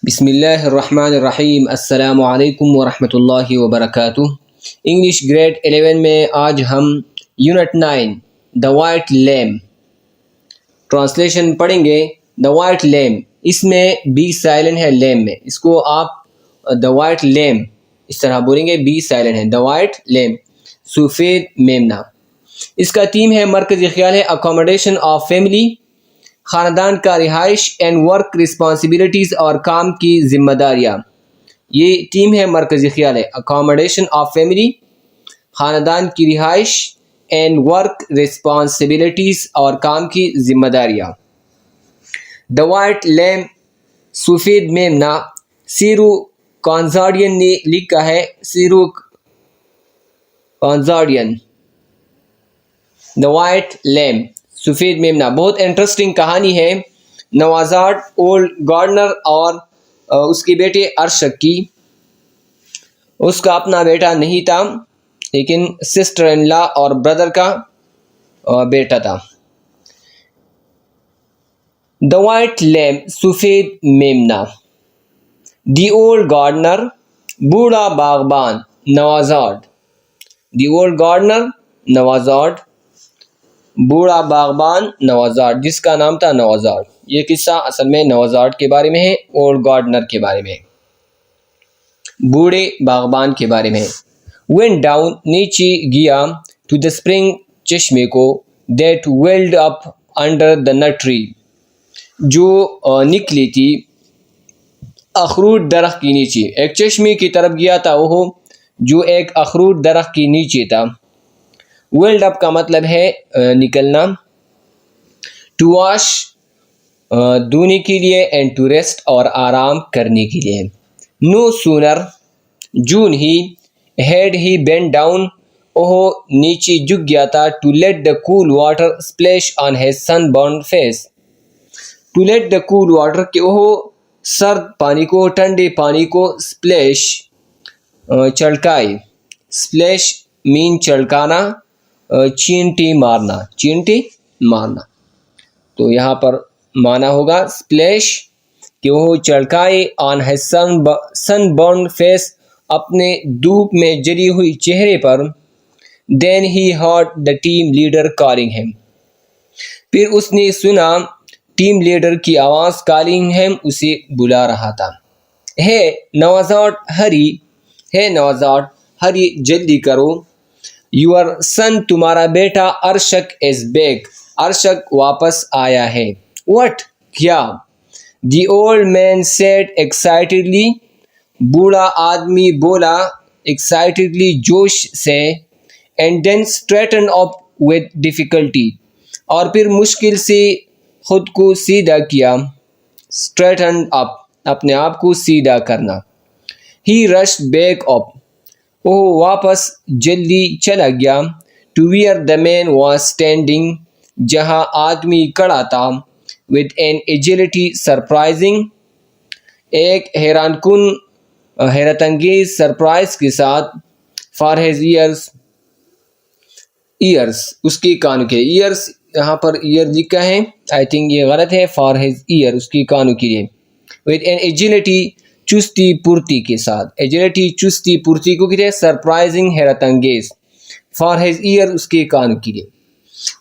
بسم اللہ الرحمن الرحیم، السلام علیکم ورحمۃ اللہ وبرکاتہ۔ انگلش گریڈ 11 میں آج ہم یونٹ 9 دا وائٹ لیم ٹرانسلیشن پڑھیں گے۔ دا وائٹ لیم، اس میں بی سائلنٹ ہے لیم میں، اس کو آپ دا وائٹ لیم اس طرح بولیں گے، بی سائلنٹ ہے، دا وائٹ لیم، سفید میمنا۔ اس کا تھیم ہے، مرکزی خیال ہے اکوموڈیشن آف فیملی، خاندان کا رہائش، اینڈ ورک رسپانسبلٹیز اور کام کی ذمہ داریاں۔ یہ ٹیم ہے، مرکزی خیال ہے اکوموڈیشن آف فیملی، خاندان کی رہائش، اینڈ ورک رسپانسبلٹیز اور کام کی ذمہ داریاں۔ دا وائٹ لیم، سفید میمنا، سیرو کانزاڈین نے لکھا ہے، سیرو کانزاڈین، دا وائٹ لیم، سفید میمنا۔ بہت انٹرسٹنگ کہانی ہے نوازاڈ اولڈ گارڈنر اور اس کے بیٹے ارشک کی۔ اس کا اپنا بیٹا نہیں تھا، لیکن سسٹر ان لا اور بردر کا بیٹا تھا۔ دا وائٹ لیم، سفید میمنا، دی اولڈ گارڈنر، بوڑھا باغبان، نوازاڈ، دی اولڈ گارڈنر نوازاڈ، بوڑھا باغبان نوازاڈ، جس کا نام تھا نوازاڈ۔ یہ قصہ اصل میں نوازاڈ کے بارے میں ہے، اولڈ گارڈنر کے بارے میں، بوڑھے باغبان کے بارے میں۔ went down، نیچے گیا، to the spring، چشمے کو، that welled up under the nut tree، جو نکلی تھی اخروٹ درخت کے نیچے۔ ایک چشمے کی طرف گیا تھا وہ، جو ایک اخروٹ درخت کے نیچے تھا۔ ویلڈ اپ کا مطلب ہے نکلنا، ٹو واش دھونے کے لیے، اینڈ ٹو ریسٹ اور آرام کرنے کے لیے۔ No sooner, done he, had he bend down, وہ نیچے جھک گیا تھا، to let the cool water splash on his sunburn face, to let the cool water, کہ وہ سرد پانی کو، ٹھنڈے پانی کو، اسپلیش چھڑکائے، اسپلیش مین چھڑکانا، چینٹی مارنا، چینٹی مارنا۔ تو یہاں پر معنی ہوگا اسپلیش، کہ وہ چھڑکائے، آن ہے سن برن فیس، اپنے دھوپ میں جلی ہوئی چہرے پر۔ Then he heard the team leader calling him, پھر اس نے سنا ٹیم لیڈر کی آواز، کالنگ ہیم، اسے بلا رہا تھا۔ ہے نوازاڈ ہری، ہے نوازاڈ ہری، جلدی کرو، یور سن، تمہارا بیٹا، ارشک از بیک، ارشک واپس آیا ہے۔ وٹ، کیا، دی اولڈ مین سیڈ ایکسائٹیڈلی، بوڑھا آدمی بولا ایکسائٹیڈلی، جوش سے، and then straighten up with difficulty, اور پھر مشکل سے خود کو سیدھا کیا، اسٹریٹن اپ، اپنے آپ کو سیدھا کرنا۔ ہی رش بیک اپ، وہ واپس جلدی چلا گیا، to where the man was standing, جہاں آدمی کھڑا تھا، ود این ایجلٹی سرپرائزنگ، ایک حیرت انگیز سرپرائز کے ساتھ، فار ہیز ایئرس، اس کے کانوں کے، ایئرس یہاں پر ایئر لکھا ہے، آئی تھنک یہ غلط ہے، فار ہیز ایئر، اس کی کانوں کے لیے، ود این ایجلٹی، چستی پھرتی کے ساتھ، ایجلٹی چستی پھرتی کو کہتے ہیں، سرپرائزنگ حیرت انگیز، فار ہیز ایئر، اس کے کانوں کے لیے۔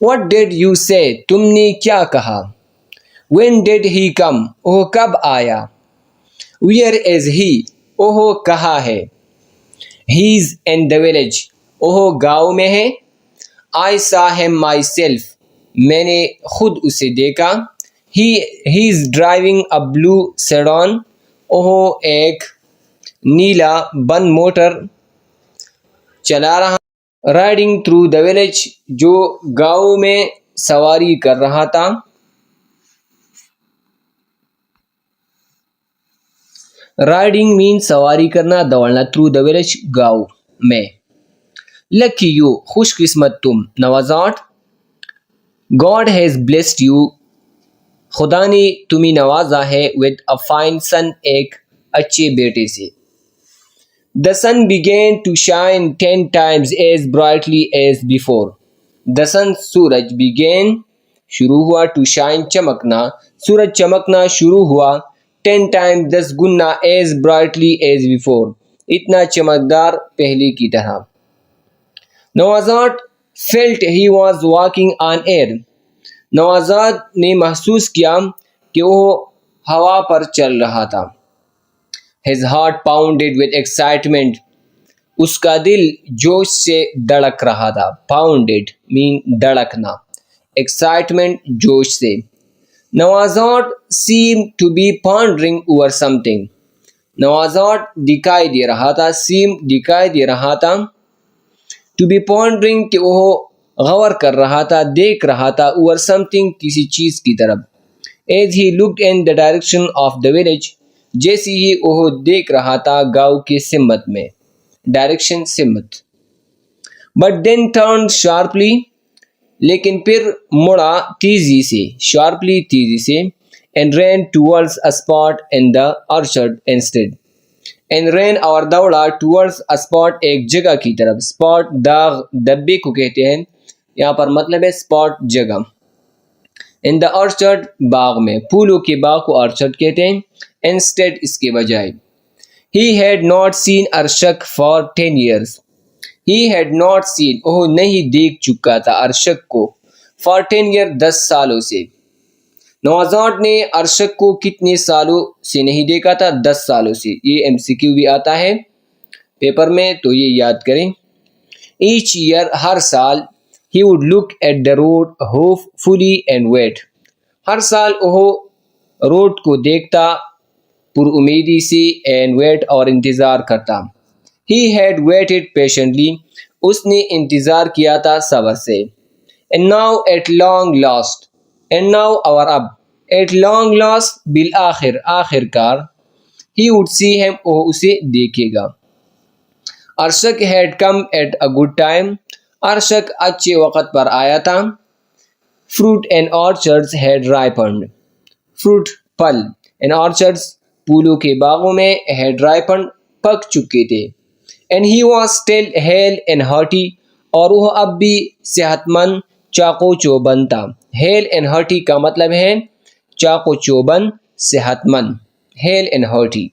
وٹ ڈیڈ یو سے، تم نے کیا کہا؟ وین ڈیڈ ہی کم، وہ کب آیا؟ ویئر از ہی، وہ کہاں ہے؟ ہی از ان دا ولیج، وہ گاؤں میں ہے۔ آئی سا ہیم مائی سیلف، میں نے خود اسے دیکھا۔ ہی is driving a blue sedan, وہ ایک نیلا بن موٹر چلا رہا، رائڈنگ تھرو دا ولیج، جو گاؤں میں سواری کر رہا تھا۔ رائڈنگ مین سواری کرنا، دوڑنا، تھرو دا ولیج، گاؤں میں۔ لکی یو، خوش قسمت تم، نوازاڈ، گاڈ ہیز بلیسڈ یو، خدا نے تمہیں نوازا ہے، ود اے فائن سن، ایک اچھے بیٹے سے۔ The sun began to shine 10 times as brightly as before. The sun، سورج، began، شروع ہوا، to shine، چمکنا، سورج چمکنا شروع ہوا، 10 times 10 گنا as brightly as before, اتنا چمکدار پہلے کی طرح. نوازاد felt he was walking on air. نوازاد نے محسوس کیا کہ وہ ہوا پر چل رہا تھا. His heart pounded with excitement. اس کا دل جوش سے دھڑک رہا تھا. Pounded mean دھڑکنا. Excitement جوش سے. نوازاد seemed to be pondering over something. نوازاد دکھائی دے رہا تھا. seemed دکھائی دے رہا تھا. To be pondering کہ وہ غور کر رہا تھا, دیکھ رہا تھا, over something کسی چیز کی طرف. As he looked in the direction of the village, جیسے ہی وہ دیکھ رہا تھا گاؤں کی سمت میں. ڈائریکشن سمت. But then turned sharply, لیکن پھر مڑا تیزی سے. Sharply تیزی سے. And ran towards a spot in the orchard instead. And ran اور دوڑا towards a spot ایک جگہ کی طرف. Spot داغ دبے کو کہتے ہیں, یہاں پر مطلب ہے spot جگہ. In the orchard باغ میں. پھولوں کے باغ کو orchard کہتے ہیں. Instead اس کے بجائے. He had not seen Arshak for 10 years. He had not seen وہ نہیں دیکھ چکا تھا ارشک کو for 10 years 10 سالوں سے. نوازاد نے ارشک کو کتنے سالوں سے نہیں دیکھا تھا؟ 10 سالوں سے. یہ MCQ بھی آتا ہے پیپر میں تو یہ یاد کریں. Each year ہر سال he would look at the road hopefully and wait. ہر سال وہ روڈ کو دیکھتا پر امیدی سے and wait اور انتظار کرتا. He had waited patiently. اس نے انتظار کیا تھا صبر سے. And now at long last. And now اور اب. At long last بالآخر آخر کار. He would see him وہ اسے دیکھے گا. Arshak had come at a good time. Arshak اچھے وقت پر آیا تھا. Fruit and orchards had ripened. Fruit پھل and orchards پھولوں کے باغوں میں had ripened پک چکے تھے. And he was still hale and hearty. اور وہ اب بھی صحت مند چاقو چوبند تھا. hale and hearty کا مطلب ہے چاقو چوبند صحت مند. hale and hearty.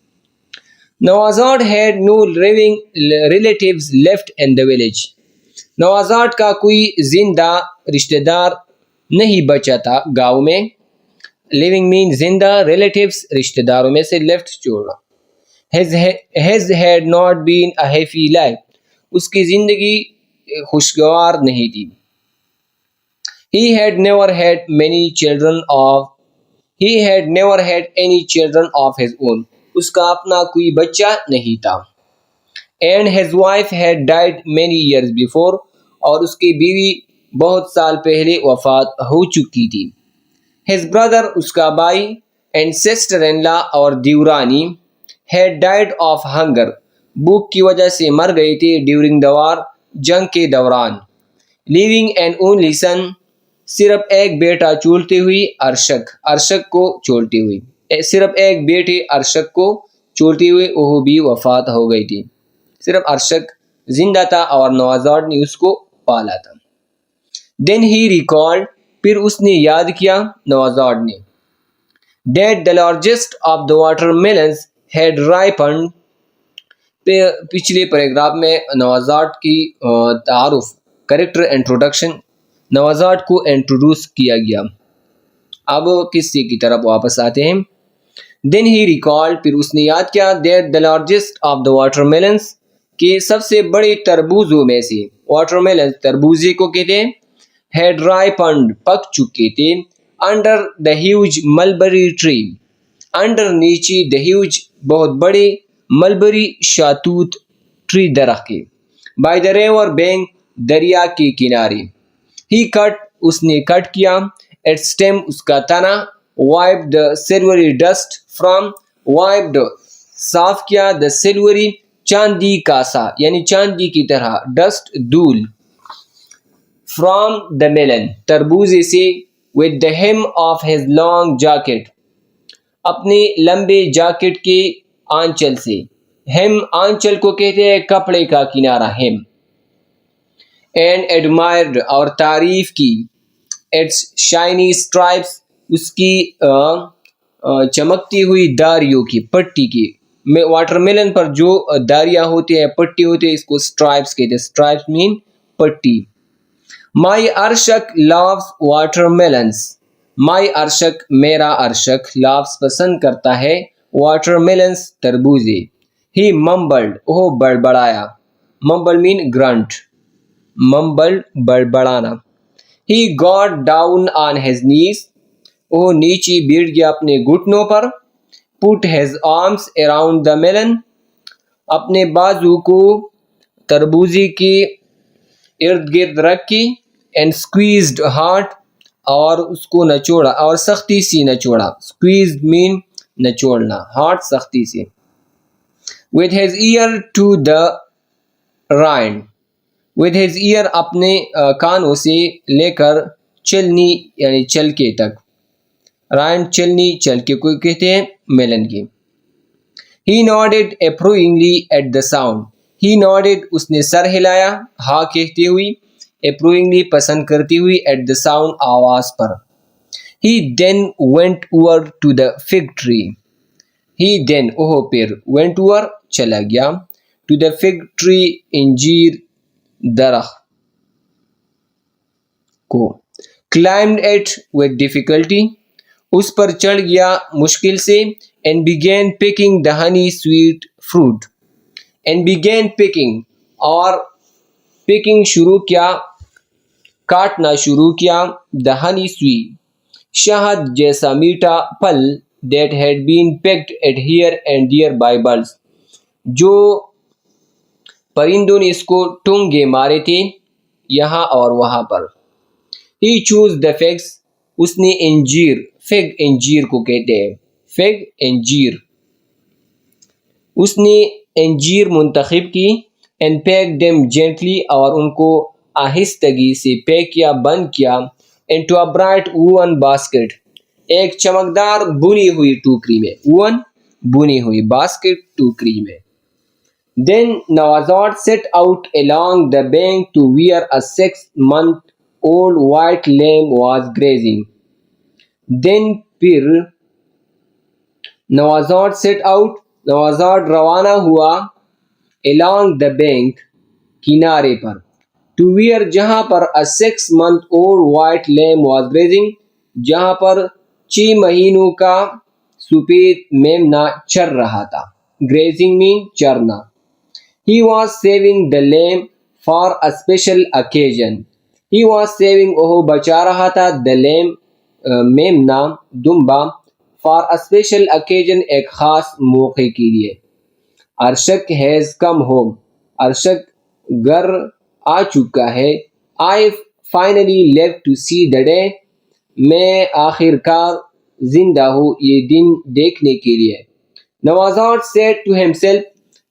نوازاد had no living relatives left in the village. نوازاد کا کوئی زندہ رشتہ دار نہیں بچا تھا گاؤں میں. living means زندہ, relatives رشتہ داروں میں سے, left چھوڑنا. his had not been a happy life. اس کی زندگی خوشگوار نہیں تھی. he had never had any children of his own. اس کا اپنا کوئی بچہ نہیں تھا. and his wife had died many years before. اور اس کی بیوی بہت سال پہلے وفات ہو چکی تھی. his brother اس کا بھائی and sister-in-law اور دیورانی had died of hunger. بھوک کی وجہ سے مر گئی تھی during the war جنگ کے دوران. leaving an only son صرف ایک بیٹا چھوڑتے ہوئی ارشک کو چھوڑتی ہوئی. صرف ایک بیٹے ارشک کو چھوڑتی ہوئی وہ بھی وفات ہو گئی تھی. صرف ارشک زندہ تھا اور نوازاد نے اس کو پالا تھا. then he recalled پھر اس نے یاد کیا نوازاد نے that the largest of the watermelons had ripened. پچھلے پیراگراف میں نوازاد کی تعارف کریکٹر انٹروڈکشن نوازاد کو انٹروڈیوس کیا گیا. اب قصے کی طرف واپس آتے ہیں. then he recalled پھر اس نے یاد کیا that the largest of the watermelons کہ سب سے بڑے تربوزوں میں سے watermelons تربوزے کو کہتے ہیں had ripened پک چکے تھے under the huge mulberry tree. under نیچے the huge بہت بڑے mulberry شاتوت tree درخت کے by the river bank دریا کے کنارے. he cut اس نے کٹ کیا its stem اس کا تنا wiped the silvery dust from wiped صاف کیا the silvery چاندی کا سا یعنی چاندی کی طرح dust دھول from the melon تربوزے سے with the hem of his long jacket اپنے لمبے جاکٹ کے آنچل سے. hem آنچل کو کہتے ہیں کپڑے کا کنارہ hem. and admired اور تعریف کی its shiny stripes اس کی چمکتی ہوئی داریوں کی، پٹی کی. واٹر میلن پر جو داریاں ہوتی ہیں، پٹی ہوتی ہے، اس کو اسٹرائپس کہتے ہیں. اسٹرائپس مین پٹی. مائی ارشک لاوز واٹر میلنس. مائی ارشک میرا ارشک لاوز پسند کرتا ہے واٹر میلنس تربوزے. ہی ممبلڈ وہ بڑبڑایا. Mumble mean grunt. ممبلڈ بڑبڑانا. He got down on his knees. وہ نیچے بیٹھ گیا اپنے گھٹنوں پر. Put his arms around the melon. اپنے بازو کو تربوزے کے ارد گرد رکھی. And squeezed hard. اور اس کو نچوڑا اور سختی سے نچوڑا. اسکویزڈ مین نچوڑنا، ہارڈ سختی سے. with his ear to the rind. with his ear اپنے کانوں سے لے کر چلنی یعنی چلکے تک. rind چلنی، چلکے کو کہتے ہیں میلن کی. he nodded approvingly at the sound. he nodded اس نے سر ہلایا ہاں کہتے ہوئی. approvingly پسند کرتی ہوئی. at the sound آواز پر. he then went over to the fig tree. he then وہ پھر went over چلا گیا to the fig tree انجیر درخت کو. climbed it with difficulty. اس پر چڑھ گیا مشکل سے. and began picking the honey sweet fruit. and began picking اور picking شروع کیا، کاٹنا شروع کیا. the honey sweet شہد جیسا میٹھا پھل. that had been pecked at here and there by birds. جو پرندوں نے اس کو ٹونگے مارے تھے یہاں اور وہاں پر. he chose the figs. اس نے انجیر، فگ انجیر کو کہتے ہیں، فگ انجیر. اس نے انجیر منتخب کی. and packed them gently اور ان کو آہستگی سے پیک کیا، بند کیا. into a bright woven basket. ایک چمکدار بنی ہوئی ٹوکری میں. woven بنی ہوئی، basket ٹوکری میں. then Nawazad set out along the bank to where a 6-month-old white lamb was grazing. then پھر نوازاد set out نوازاد روانہ ہوا along the bank کنارے پر. to where جہاں پر a 6-month-old white lamb was grazing جہاں پر 6 مہینوں کا سفید میمنا چر رہا تھا. grazing mean چرنا. he was saving the lamb for a special occasion. he was saving وہ بچا رہا تھا the lamb میمنا Damba for a special occasion ایک خاص موقع کے لیے. Arshak has come home. Arshak گھر آ چکا ہے. I finally lived to see the day. میں آخر کار زندہ ہوں یہ دن دیکھنے کے لیے. نوازاد said to himself.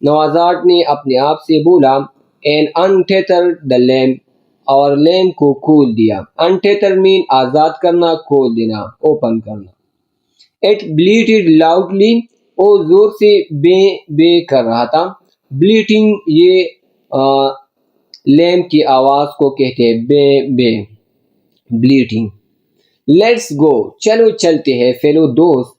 نوازاد نے اپنے آپ سے بولا. and untethered the lamb. اور لیم کو کھول دیا. untether mean آزاد کرنا، کھول دینا، اوپن کرنا. it bleated loudly. وہ زور سے بے بے کر رہا تھا. bleating یہ لیم کی آواز کو کہتے ہیں بے بے، bleating. let's go چلو چلتے ہیں fellow دوست.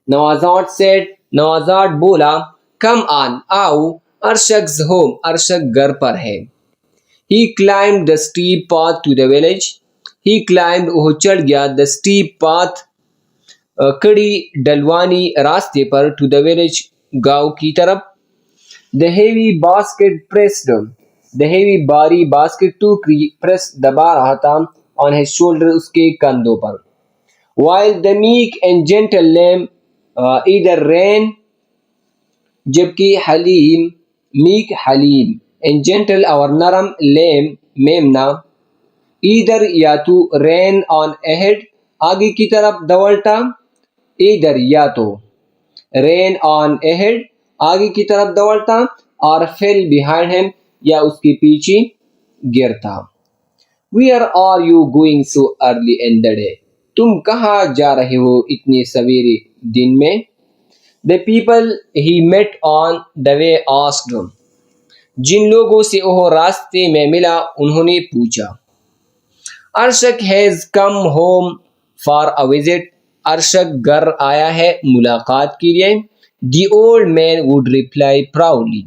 نوازاد said. نوازاد بولا. come on آؤ. ارشک's home. ارشک گھر پر ہے. he climbed the steep path to the village. he climbed وہ چڑھ گیا the steep path کڑی ڈلوانی راستے پر to the village گاؤں کی طرف. the heavy basket pressed. the heavy باری basket ٹوکری pressed دبا رہا تھا on his shoulder اس کے کندھوں پر. while the meek and gentle lamb either ran جبکہ حلیم meek حلیم and gentle اور نرم lamb میمنا either یا تو ran on ahead آگے کی طرف دوڑتا. either یا تو ran on ahead آگے کی طرف دوڑتا اور fell behind him یا اس کے پیچھے گرتا. where are you going so early in the day. تم کہاں جا رہے ہو اتنے سویرے دن میں. the people he met on the way asked him. جن لوگوں سے وہ راستے میں ملا انہوں نے پوچھا. Arshak has come home for a visit. Arshad گھر آیا ہے ملاقات کے لیے. The old man would reply proudly.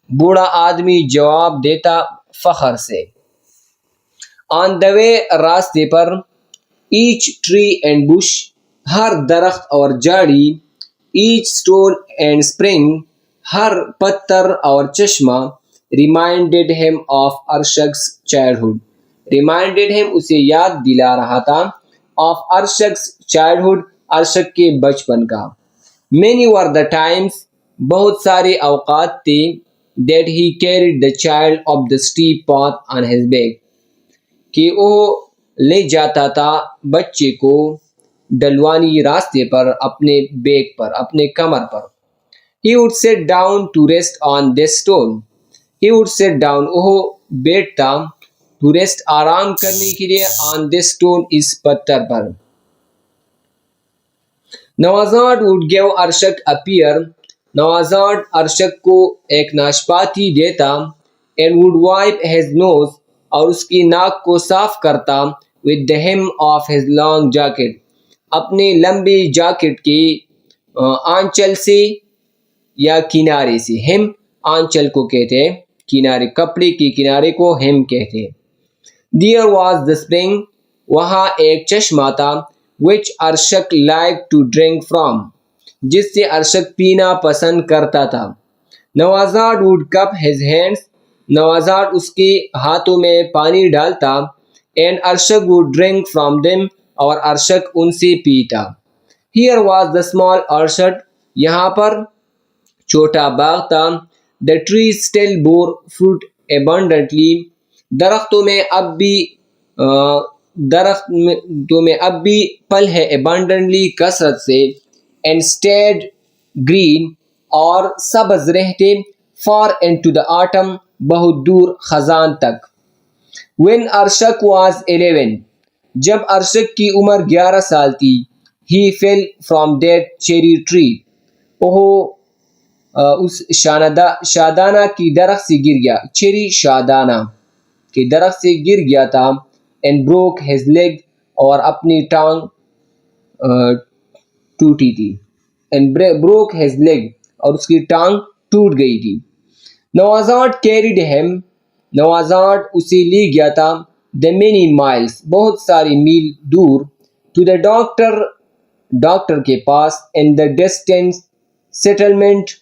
بوڑھا آدمی جواب دیتا فخر سے. On the way راستے پر. Each tree and bush, ہر درخت اور جھاڑی. Each stone and spring, ہر پتھر اور چشمہ. Reminded him of Arshad's childhood. Reminded him اسے یاد دلا رہا تھا. Of Arshad's childhood, ارشد کے بچپن کا. Many were the times, بہت سارے اوقات تھے. That he carried the child up the steep path on his back. کہ وہ لے جاتا تھا بچے کو ڈلوانی راستے پر اپنے بیک پر، اپنے کمر پر. He would sit down to rest on this stone. He would sit down, وہ بیٹھتا to rest آرام کرنے کے لیے on this stone اس پتھر پر. نوازاد would give Arshad a pear. نوازاد Arshad کو ایک ناشپاتی دیتا. And would wipe his nose, اور اس کی ناک کو صاف کرتا with the hem of his long jacket. اپنے لمبے جاکٹ کے آنچل سے یا کنارے سے. ہم آنچل کو کہتے ہیں، کنارے، کپڑے کے کنارے کو ہم کہتے ہیں. There was the spring, وہاں ایک چشمہ تھا. Which Arshad liked to drink from, جس سے ارشد پینا پسند کرتا تھا. نوازاد would cup his hands, نوازاد اس کے ہاتھوں میں پانی ڈالتا. And Arshad would drink from them, اور ارشد ان سے پیتا. Here was the small orchard, یہاں پر چھوٹا باغ تھا. The trees still bore fruit abundantly, درختوں میں اب بھی پھل ہے abundantly کثرت سے. And stayed green, اور سبز رہتے far into the autumn, بہت دور خزان تک. When Arshad was 11, جب ارشد کی عمر 11 سال تھی. He fell from that cherry tree, وہ اس شادانہ کی درخت سے گر گیا. چیری شادانہ کے درخت سے گر گیا تھا. And broke his leg, اور اپنی ٹانگ ٹوٹی تھی. And broke his leg, اور اس کی ٹانگ ٹوٹ گئی تھی. نوازاد carried him, نوازاد اسے لے گیا تھا. The many miles, بہت ساری میل دور. To the ڈاکٹر کے پاس. In the distant settlement,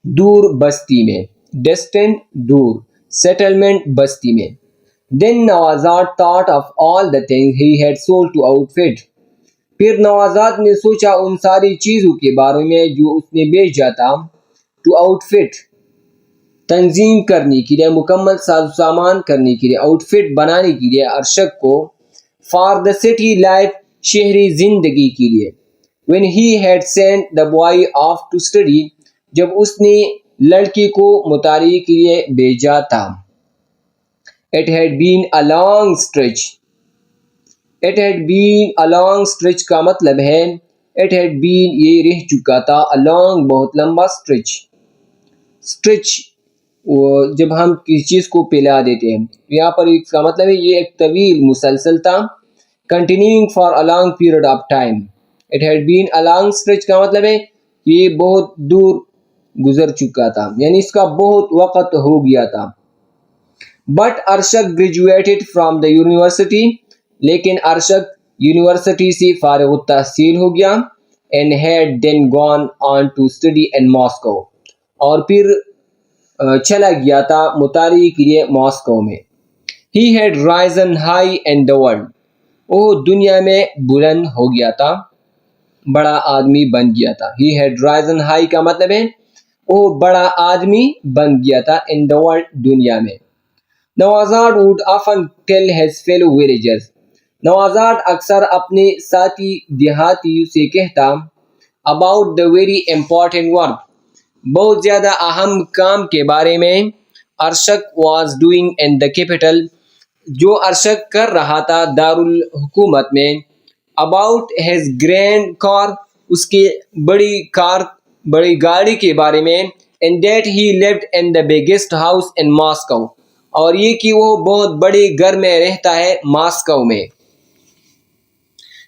دور بستی میں. distant دور, settlement بستی میں. Then نوازاد thought of all the things he had sold to outfit, پھر نوازاد نے سوچا ان ساری چیزوں کے بارے میں جو اس نے بیچا تھا. To outfit, تنظیم کرنے کے لیے، مکمل ساز و سامان کرنے کے لیے، آؤٹ فٹ بنانے کے لیے ارشد کو. For the city life, شہری زندگی کے لیے. When he had sent the boy off to study, جب اس نے لڑکی کو مطالعے کے لیے بھیجا تھا. It had been a long stretch. It had been a long stretch کا مطلب ہے it had been یہ رہ چکا تھا. a long بہت لمبا stretch. stretch جب ہم کسی چیز کو پھیلا دیتے ہیں، یہاں پر اس کا مطلب ہے یہ ایک طویل مسلسل تھا. Continuing for a long period of time. It had been a long stretch کا مطلب ہے یہ بہت دور گزر چکا تھا، یعنی اس کا بہت وقت ہو گیا تھا. But Arshad graduated from the university, لیکن ارشد یونیورسٹی سے فارغ التحصیل ہو گیا. And had then gone on to study in Moscow, اور پھر چلا گیا تھا مطالعے کے لیے ماسکو میں. He had risen high in the world, وہ دنیا میں بلند ہو گیا تھا، بڑا آدمی بن گیا تھا. He had risen high کا مطلب ہے وہ بڑا آدمی بن گیا تھا in the world دنیا میں. نوازاد would often tell his fellow villagers, نوازاد اکثر اپنے ساتھی دیہاتیوں سے کہتا about the very important work, بہت زیادہ اہم کام کے بارے میں Arshad was doing in the capital, جو ارشد کر رہا تھا دارالحکومت میں. about his grand car, اس کے بڑی گاڑی کے بارے میں. and that he lived in the biggest house in Moscow, اور یہ کہ وہ بہت بڑے گھر میں رہتا ہے ماسکو میں.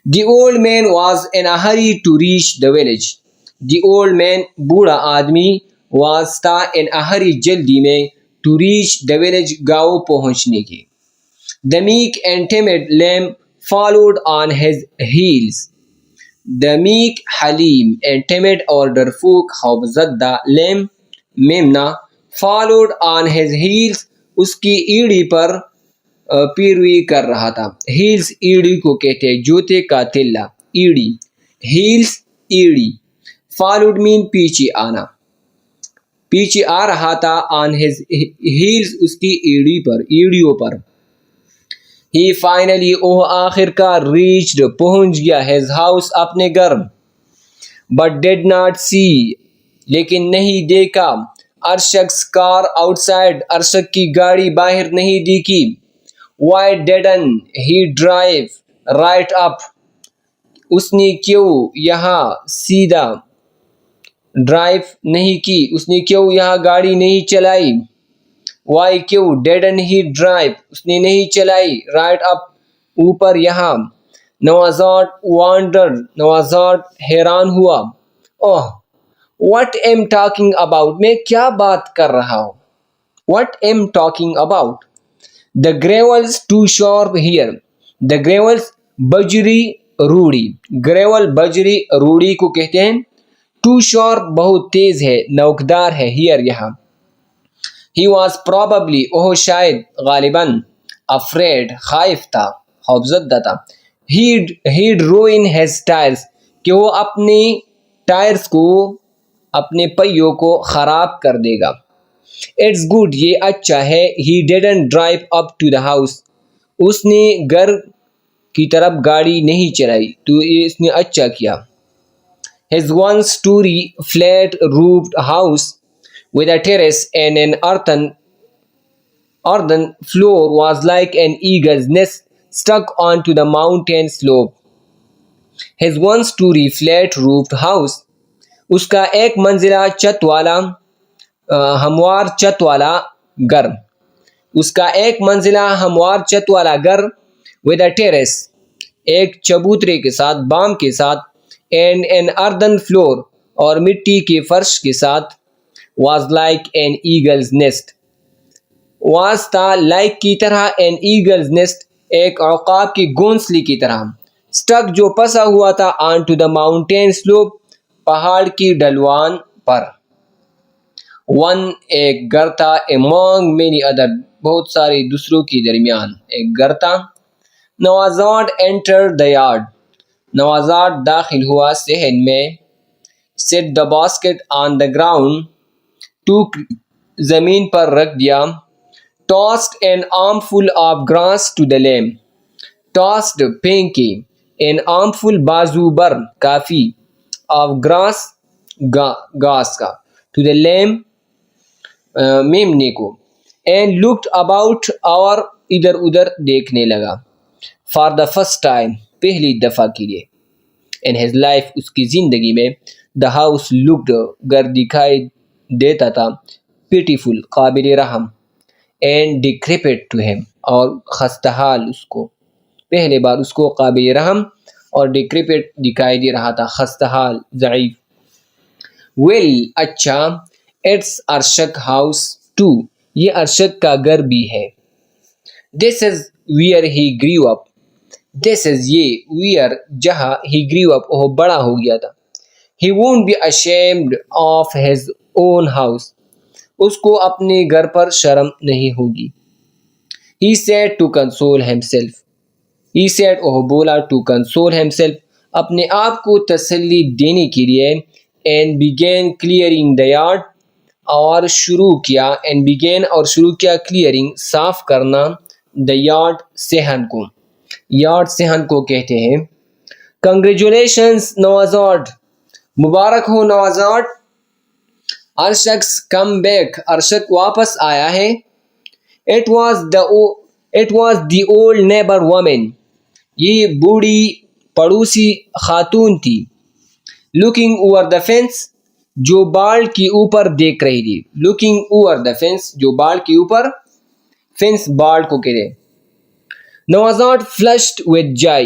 The old man was in a hurry to reach the village. The old man بوڑھا آدمی was تھا in a hurry جلدی میں to reach the village گاؤں پہنچنے کی. The meek and timid lamb followed on his heels. The meek haleem and timid اور ڈرفوک خوفزدہ lamb میمنا followed on his heels اس کی ایڑی پر پیروی کر رہا تھا. ہیلز ایڑی کو کہتے ہیں، جوتے کا تلا ایڑی. ہیلز ایڑی. فالوڈ مین پیچھے آنا، پیچھے آ رہا تھا. آن ہز ہیلز اس کی ایڑی پر، ایڑیوں پر. ہی فائنلی وہ آخر کار ریچڈ پہنچ گیا ہز ہاؤس اپنے گھر. بٹ ڈیڈ ناٹ سی لیکن نہیں دیکھا. ارشک's کار آؤٹ سائڈ ارشک کی گاڑی باہر نہیں دیکھی. Why didn't he drive right up اس نے کیوں یہاں سیدھا ڈرائیو نہیں کی، اس نے کیوں یہاں گاڑی نہیں چلائی. Why کیوں didn't he drive اس نے نہیں چلائی right up اوپر یہاں. نوازاد wondered نوازاد حیران ہوا. Oh what am talking about میں کیا بات کر رہا ہوں. What am talking about. The gravels too sharp here. The gravels بجری روڑی. gravel بجری روڑی کو کہتے ہیں. too sharp بہت تیز ہے، نوکدار ہے. here یہاں. He was probably وہ شاید غالباً afraid خائف تھا، خوفزدہ تھا. He'd ruin his tires کہ وہ اپنے ٹائرز کو، اپنے پہیوں کو خراب کر دے گا. It's good یہ اچھا ہے. He didn't drive up to the house اس نے گھر کی طرف گاڑی نہیں چلائی، تو اس نے اچھا کیا. His one story flat roofed house with a terrace and an earthen floor was like an eagle's nest stuck onto the mountain slope. His one story flat roofed house اس کا ایک منزلہ چھت والا ہموار چھت والا گھر. اس کا ایک منزلہ ہموار چھت والا گھر with a terrace ایک چبوترے کے ساتھ، بام کے ساتھ. and an earthen floor اور مٹی کے فرش کے ساتھ. was like an eagle's nest was تھا like کی طرح an eagle's nest ایک عقاب کی گھونسلی کی طرح. stuck جو پسا ہوا تھا onto the mountain slope پہاڑ کی ڈھلوان پر. one ایک گھر تھا among many other بہت سارے دوسروں کے درمیان ایک گھر تھا. نوازاد entered the yard نوازاد داخل ہوا صحن میں. set the basket on the ground took زمین پر رکھ دیا. tossed an armful of grass to the lamb tossed پھینکی an armful بازو بر کافی of grass گھاس کا to the lamb میمنے کو. and looked about اور ادھر ادھر دیکھنے لگا. for the first time پہلی دفعہ کے لیے in his life اس کی زندگی میں. the house looked گھر دکھائی دیتا تھا pitiful قابل رحم and decrepit to him اور خستحال اس کو. پہلے بار اس کو قابل رحم اور decrepit دکھائی دے رہا تھا، خستحال، ضعیف. well اچھا it's ارشک house too یہ ارشک کا گھر بھی ہے. this is where he grew up this is یہ where جہاں he grew up وہ بڑا ہو گیا تھا. he won't be ashamed of his own house اس کو اپنے گھر پر شرم نہیں ہوگی. he said to console himself he said وہ بولا to console himself اپنے آپ کو تسلی دینے کے لیے. and began clearing the yard اور شروع کیا and began اور شروع کیا clearing صاف کرنا the yard صحن کو. yard صحن کو کہتے ہیں. congratulations نوازاد مبارک ہو نوازاد. ارشک's come back ارشک واپس آیا ہے. it was the old neighbor woman یہ بوڑھی پڑوسی خاتون تھی. looking over the fence جو بال کے اوپر دیکھ رہی تھی. looking over the fence جو بال کے اوپر، فینس بال کو کہتے. نوازاد flushed with joy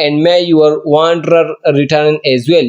and may your wanderer return as well.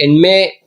And may,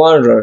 wanderer,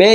may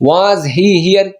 Was he here,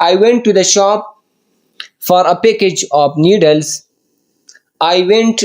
I went to the shop for a package of needles. I went,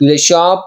to the shop,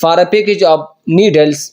for a package of needles,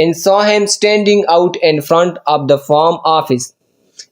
And saw him standing out in front of the farm office.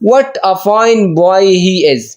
What a fine boy he is.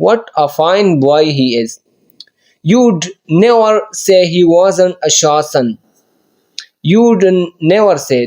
What a fine boy he is. You'd never say he wasn't a short son. You'd never say,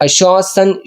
a short son,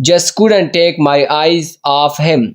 Just couldn't take my eyes off him.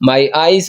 My eyes,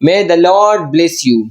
May the Lord bless you.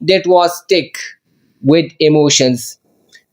that was thick with emotions,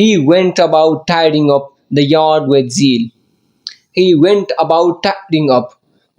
He went about tidying up the yard with zeal. He went about tidying up.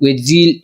with zeal,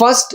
First,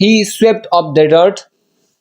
he swept up the dirt.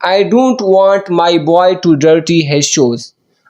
I don't want my boy to dirty his shoes.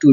to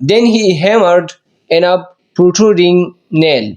Then he hammered in a protruding nail.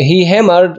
he hammered,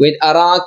with a rock,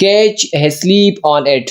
catch his sleep on it.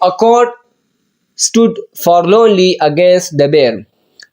A cot stood forlornly against the bed.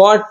cot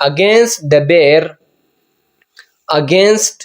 against the bed, against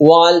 wall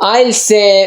I'll say,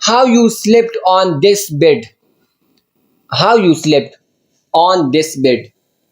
how you slept on this bed. how you slept on this bed.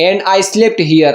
and I slept here,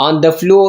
on the floor,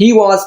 he was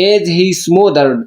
as he smothered,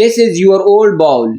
this is your old bowl.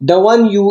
the one you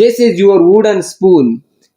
this is your wooden spoon.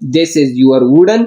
this is your wooden,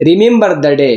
remember the day,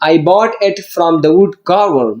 I bought it from the wood carver,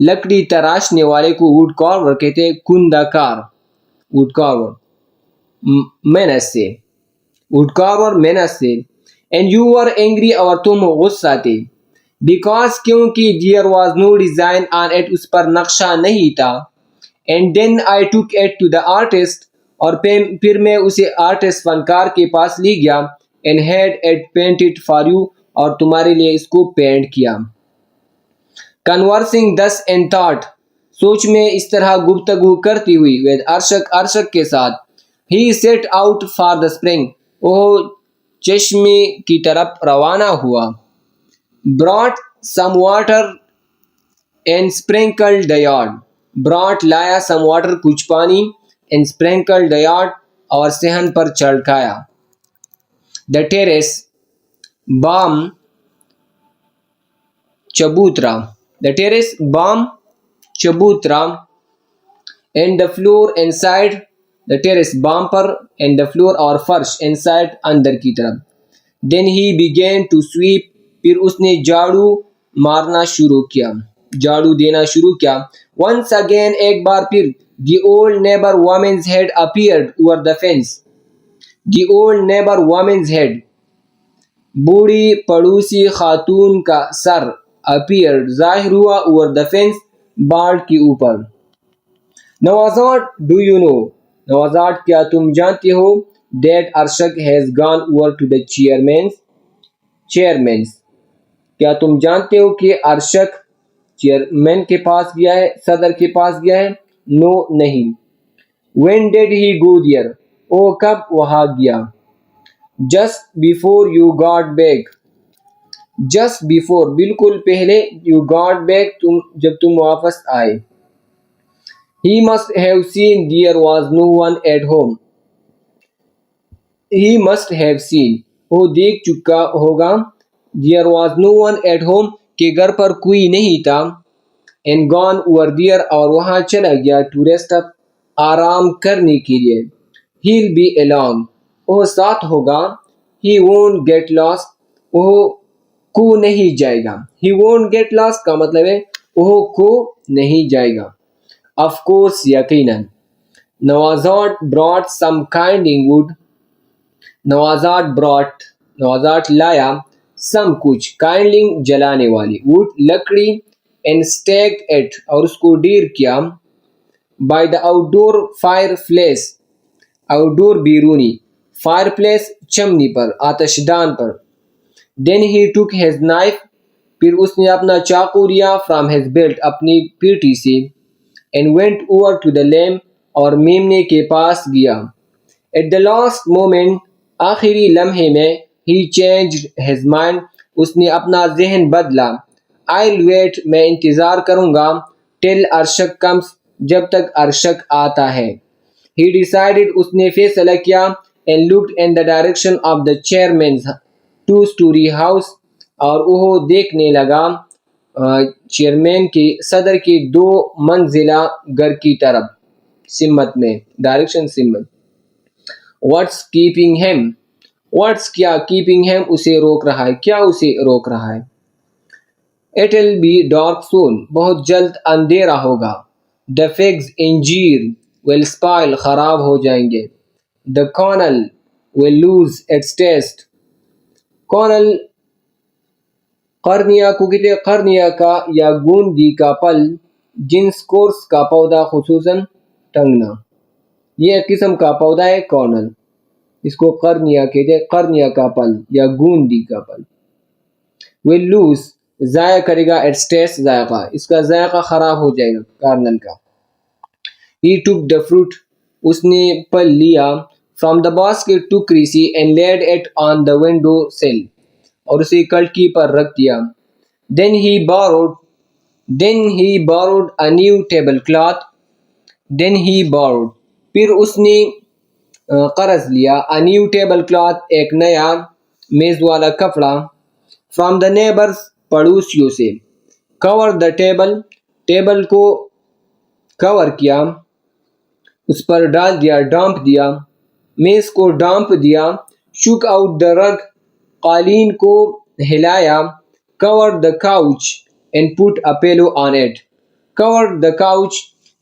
لکڑی تراشنے والے کو would کارور کہتے ہیں، کندہ کار، would کارور، محنت سے، would کارور محنت سے. And you were angry اور تم غصہ تھے، بیکاز کیونکہ there was no design on it, اس پر نقشہ نہیں تھا. And then I took it to the artist, اور پھر میں اسے آرٹسٹ فنکار کے پاس لے گیا. And had it painted for you, اور تمہارے لیے اس کو پینٹ کیا. کنورسنگ دس ان تھاٹ، سوچ میں اس طرح گفتگو کرتی ہوئی، ود ارشک، ارشک کے ساتھ. He set out for the spring, وہ چشمے کی طرف روانہ ہوا. Brought some water and sprinkle the yard, brought لایا، سم واٹر کچھ پانی، اینڈ اسپرنکل دا یارڈ اور صحن پر چھڑکایا. دا ٹیرس بام چبوترا، دا ٹیرس بام چبوترا، and the floor inside, the terrace بام پر، اینڈ دا فلور اور فرش، انسائڈ اندر کی طرف. Then he began to sweep, پھر اس نے جھاڑو مارنا شروع کیا، جھاڑو دینا شروع کیا. ونس اگین، ایک بار پھر. The old neighbour woman's head appeared over the fence, the old neighbour woman's head, بوڑھی پڑوسی خاتون کا سر، اپیئرڈ ظاہر ہوا، اوور دا فینس باڑ کے اوپر. نوازاٹ ڈو یو نو، نوازاٹ کیا تم جانتے ہو، دیٹ ارشک ہیز گان اوور ٹو دا چیئرمینس، کیا تم جانتے ہو کہ ارشک چیئرمین کے پاس گیا ہے، صدر کے پاس گیا ہے. نو نہیں. When did he go there, او کب وہاں گیا. Just before you got back, just before بالکل پہلے، یو گاٹ بیک جب تم واپس آئے. He must have seen there was no one at home. He must have seen، وہ دیکھ چکا ہوگا، there was no one at home، کہ گھر پر کوئی نہیں تھا. And gone over there، اور وہاں چلا گیا. To rest up، آرام کرنے کے لیے. He'll be along، وہ ساتھ ہوگا. He won't get lost، وہ کو نہیں جائے گا. He won't get lost کا مطلب ہے وہ کو نہیں جائے گا. Of course، یقیناً. نوازاٹ brought some kindling wood، نوازاٹ لایا some کچھ، kindling جلانے والی، wood لکڑی، and staked it اور اس کو ڈیر کیا. by the outdoor fireplace، outdoor بیرونی، fireplace چمنی پر، آتش دان پر. then he took his knife، پھر اس نے اپنا چاقو لیا، from his belt اپنی پیٹھی سے. and went over to the lamp، اور میمنے کے پاس گیا. at the last moment، آخری لمحے میں. he changed his mind، اس نے اپنا ذہن بدلا. I'll wait، میں انتظار کروں گا. till ارشک comes، جب تک ارشک آتا ہے. he decided، اس نے فیصلہ کیا. and looked in the direction of the chairman's two-story house، اور وہ دیکھنے لگا چیئرمین کی، صدر کی 2 منزلہ گھر کی طرف، سمت میں، ڈائریکشن سمت. what's keeping him، what's کیا keeping him اسے روک رہا ہے، کیا اسے روک رہا ہے. it'll be dark soon، بہت جلد اندھیرا ہوگا. the figs انجیر will spoil، خراب ہو جائیں گے. the kernel will lose its taste، kernel قرنیہ کو کہتے ہیں، قرنیہ کا یا گوندی کا پل، جنس کورس کا پودا خصوصاً ٹنگنا، یہ ایک قسم کا پودا ہے کارنل، اس کو قرنیہ کہتے ہیں، قرنیہ کا پل یا گوندی کا پل. will lose ضائع کرے گا، its taste ذائقہ، اس کا ذائقہ خراب ہو جائے گا کارنل کا. he took the fruit اس نے پل لیا، from the basket ٹوکری سے، and laid it on the window sill اور اسے کھڑکی پر رکھ دیا. then he borrowed a new tablecloth، then he borrowed پھر اس نے قرض لیا، a new tablecloth ایک نیا میز والا کپڑا، from the neighbors پڑوسیوں سے. cover the table ٹیبل کو کور کیا، اس پر ڈال دیا، ڈانپ دیا، میز کو ڈانپ دیا. shook out the rug قالین کو ہلایا. covered the couch and put a pillow on it covered the couch,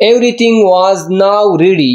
Everything was now ready.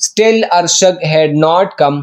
Still Arshak had not come.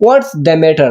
What's the matter?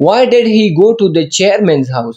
Why did he go to the chairman's house?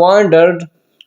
wondered.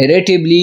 Irritably,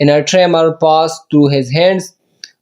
In a tremor passed through his hands.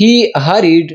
He hurried.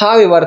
However,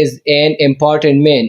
is an important man.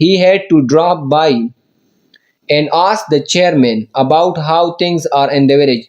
He had to drop by and ask the chairman about how things are in the village.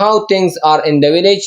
how things are in the village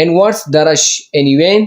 And what's the rush anyway?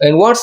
And what's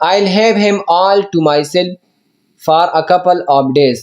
I'll have him all to myself for a couple of days.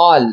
all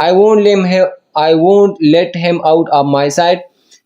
I won't let him out of my sight.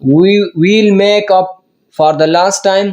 We'll make up for the last time.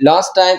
Last time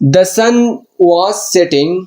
The sun was setting.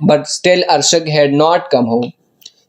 But still Arshak had not come home.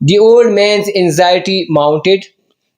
The old man's anxiety mounted.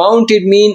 Mounted mean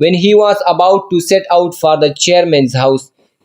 when he was about to set out for the chairman's house,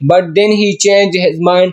But then he changed his mind.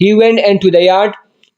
He went into the yard.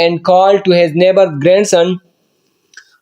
And called to his neighbor grandson.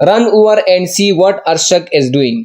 Run over and see what Arshak is doing.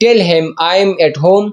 Tell him I am at home.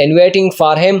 And waiting for him.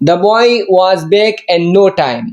The boy was back in no time.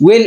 Well,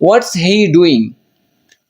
What's he doing?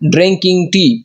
Drinking tea.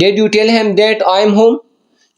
Did you tell him that I am home?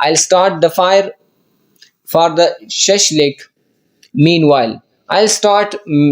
I'll start the fire for the shashlik. Meanwhile, I'll start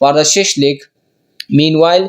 For the shashlik. Meanwhile,